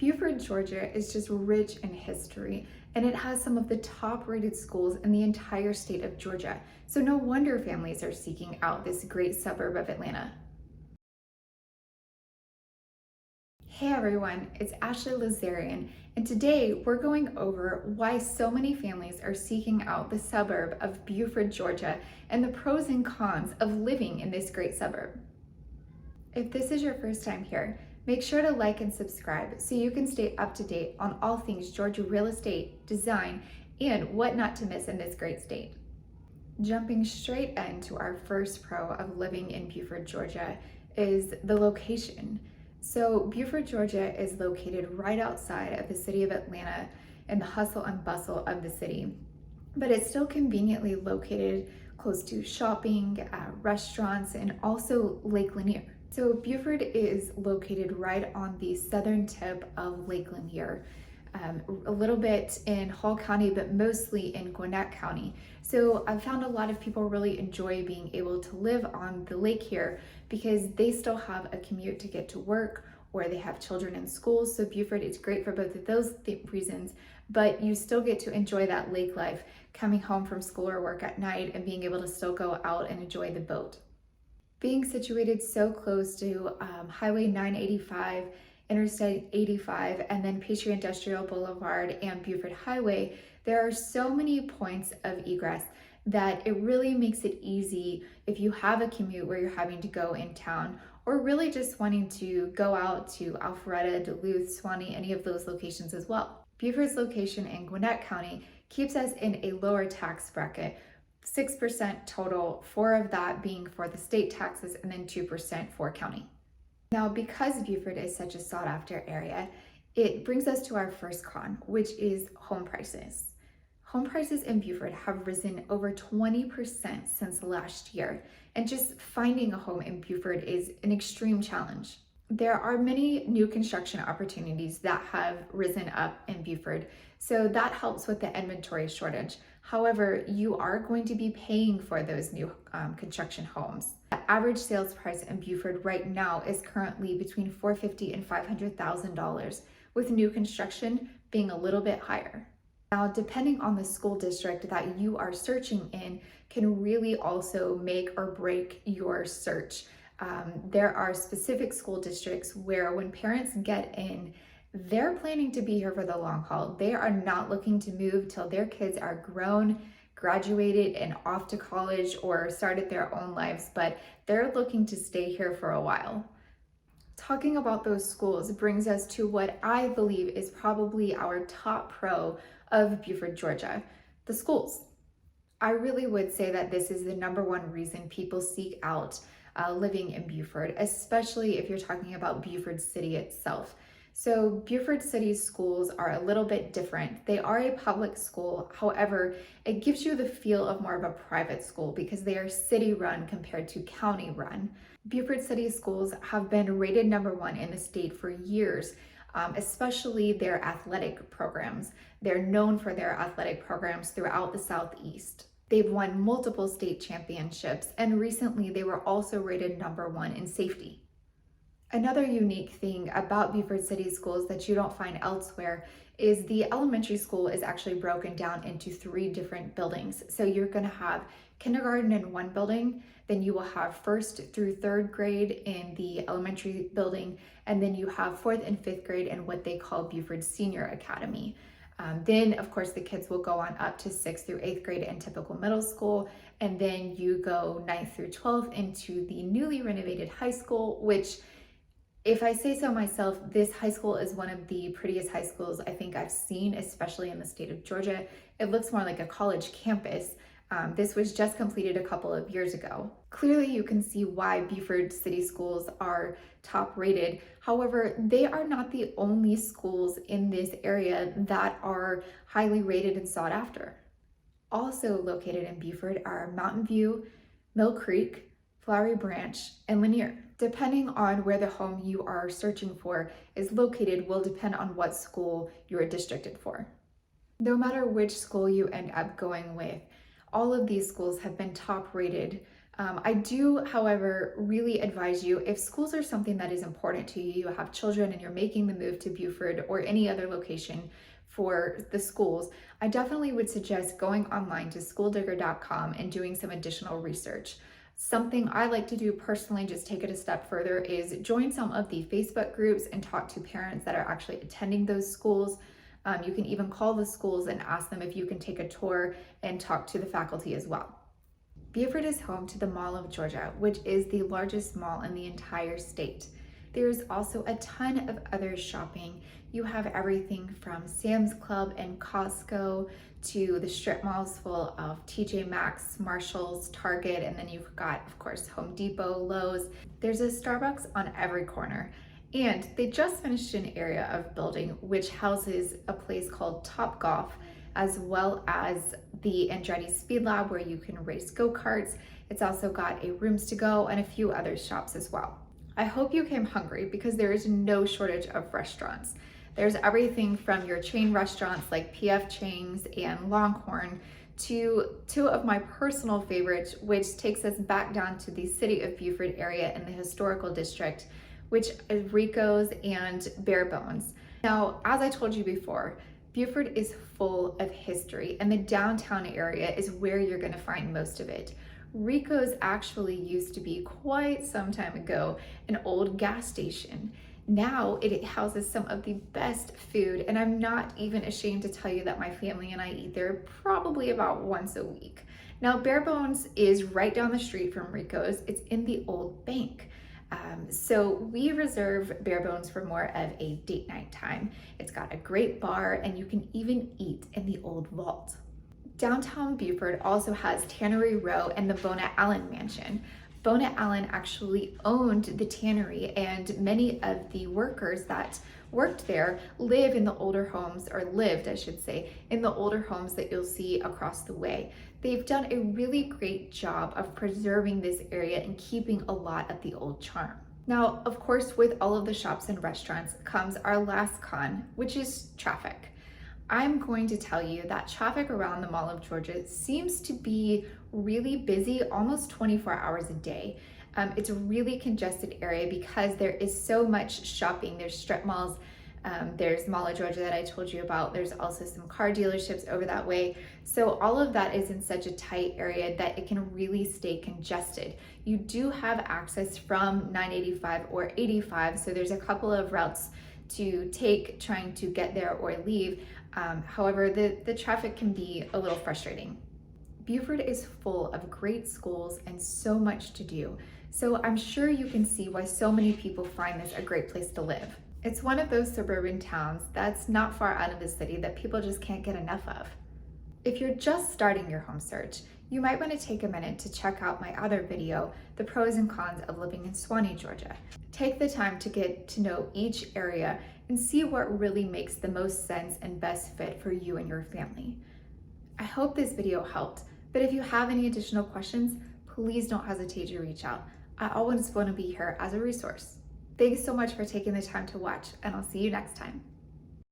Buford, Georgia is just rich in history, and it has some of the top rated schools in the entire state of Georgia. So no wonder families are seeking out this great suburb of Atlanta. Hey everyone, it's Ashley Lazarian, and today we're going over why so many families are seeking out the suburb of Buford, Georgia, and the pros and cons of living in this great suburb. If this is your first time here, make sure to like and subscribe so you can stay up to date on all things Georgia real estate, design, and what not to miss in this great state. Jumping straight into our first pro of living in Buford, Georgia is the location. So Buford, Georgia is located right outside of the city of Atlanta in the hustle and bustle of the city, but it's still conveniently located close to shopping, restaurants, and also Lake Lanier. So Buford is located right on the southern tip of Lake Lanier, a little bit in Hall County, but mostly in Gwinnett County. So I've found a lot of people really enjoy being able to live on the lake here because they still have a commute to get to work or they have children in school. So Buford is great for both of those reasons, but you still get to enjoy that lake life coming home from school or work at night and being able to still go out and enjoy the boat. Being situated so close to Highway 985, Interstate 85, and then Patriot Industrial Boulevard and Buford Highway, there are so many points of egress that it really makes it easy if you have a commute where you're having to go in town or really just wanting to go out to Alpharetta, Duluth, Suwanee, any of those locations as well. Buford's location in Gwinnett County keeps us in a lower tax bracket, 6% total, 4 of that being for the state taxes and then 2% for county. Now, because Buford is such a sought after area, it brings us to our first con, which is home prices. Home prices in Buford have risen over 20% since last year, and just finding a home in Buford is an extreme challenge. There are many new construction opportunities that have risen up in Buford, so that helps with the inventory shortage. However, you are going to be paying for those new construction homes. The average sales price in Buford right now is currently between $450,000 and $500,000, with new construction being a little bit higher. Now, depending on the school district that you are searching in can really also make or break your search. There are specific school districts where when parents get in, they're planning to be here for the long haul. They are not looking to move till their kids are grown, graduated, and off to college or started their own lives, but they're looking to stay here for a while. Talking about those schools brings us to what I believe is probably our top pro of Buford, Georgia, the schools. I really would say that this is the number one reason people seek out living in Buford, especially if you're talking about Buford City itself. So Buford City's schools are a little bit different. They are a public school. However, it gives you the feel of more of a private school because they are city run compared to county run. Buford City schools have been rated number 1 in the state for years, especially their athletic programs. They're known for their athletic programs throughout the Southeast. They've won multiple state championships, and recently they were also rated number 1 in safety. Another unique thing about Buford City schools that you don't find elsewhere is the elementary school is actually broken down into 3 different buildings. So you're going to have kindergarten in one building, then you will have 1st through 3rd grade in the elementary building, and then you have 4th and 5th grade in what they call Buford Senior Academy. Then, of course, the kids will go on up to 6th through 8th grade in typical middle school, and then you go 9th through 12th into the newly renovated high school, which, if I say so myself, this high school is one of the prettiest high schools I think I've seen, especially in the state of Georgia. It looks more like a college campus. This was just completed a couple of years ago. Clearly, you can see why Buford City schools are top rated. However, they are not the only schools in this area that are highly rated and sought after. Also located in Buford are Mountain View, Mill Creek, Flowery Branch, and Lanier. Depending on where the home you are searching for is located will depend on what school you are districted for. No matter which school you end up going with, all of these schools have been top rated I do, however, really advise you, if schools are something that is important to you, you have children and you're making the move to Buford or any other location for the schools, I definitely would suggest going online to schooldigger.com and doing some additional research. Something I like to do personally, just take it a step further, is join some of the Facebook groups and talk to parents that are actually attending those schools. You can even call the schools and ask them if you can take a tour and talk to the faculty as well. Buford is home to the Mall of Georgia, which is the largest mall in the entire state. There's also a ton of other shopping. You have everything from Sam's Club and Costco to the strip malls full of TJ Maxx, Marshalls, Target, and then you've got, of course, Home Depot, Lowe's. There's a Starbucks on every corner. And they just finished an area of building which houses a place called Top Golf, as well as the Andretti Speed Lab where you can race go-karts. It's also got a Rooms to Go and a few other shops as well. I hope you came hungry because there is no shortage of restaurants. There's everything from your chain restaurants like PF Chang's and Longhorn to two of my personal favorites, which takes us back down to the city of Buford area in the historical district, which is Rico's and Bare Bones. Now, as I told you before, Buford is full of history, and the downtown area is where you're going to find most of it. Rico's actually used to be, quite some time ago, an old gas station. Now it houses some of the best food, and I'm not even ashamed to tell you that my family and I eat there probably about once a week. Now, Bare Bones is right down the street from Rico's. It's in the old bank. So we reserve Bare Bones for more of a date night time. It's got a great bar, and you can even eat in the old vault. Downtown Buford also has Tannery Row and the Bona Allen Mansion. Bona Allen actually owned the tannery, and many of the workers that worked there live in the older homes, or lived, I should say, in the older homes that you'll see across the way. They've done a really great job of preserving this area and keeping a lot of the old charm. Now, of course, with all of the shops and restaurants comes our last con, which is traffic. I'm going to tell you that traffic around the Mall of Georgia seems to be really busy almost 24 hours a day. It's a really congested area because there is so much shopping. There's strip malls, there's Mall of Georgia that I told you about. There's also some car dealerships over that way. So all of that is in such a tight area that it can really stay congested. You do have access from 985 or 85, so there's a couple of routes to take trying to get there or leave. However, the traffic can be a little frustrating. Buford is full of great schools and so much to do, so I'm sure you can see why so many people find this a great place to live. It's one of those suburban towns that's not far out of the city that people just can't get enough of. If you're just starting your home search, you might want to take a minute to check out my other video, The Pros and Cons of Living in Suwanee, Georgia. Take the time to get to know each area and see what really makes the most sense and best fit for you and your family. I hope this video helped, but if you have any additional questions, please don't hesitate to reach out. I always want to be here as a resource. Thanks so much for taking the time to watch, and I'll see you next time.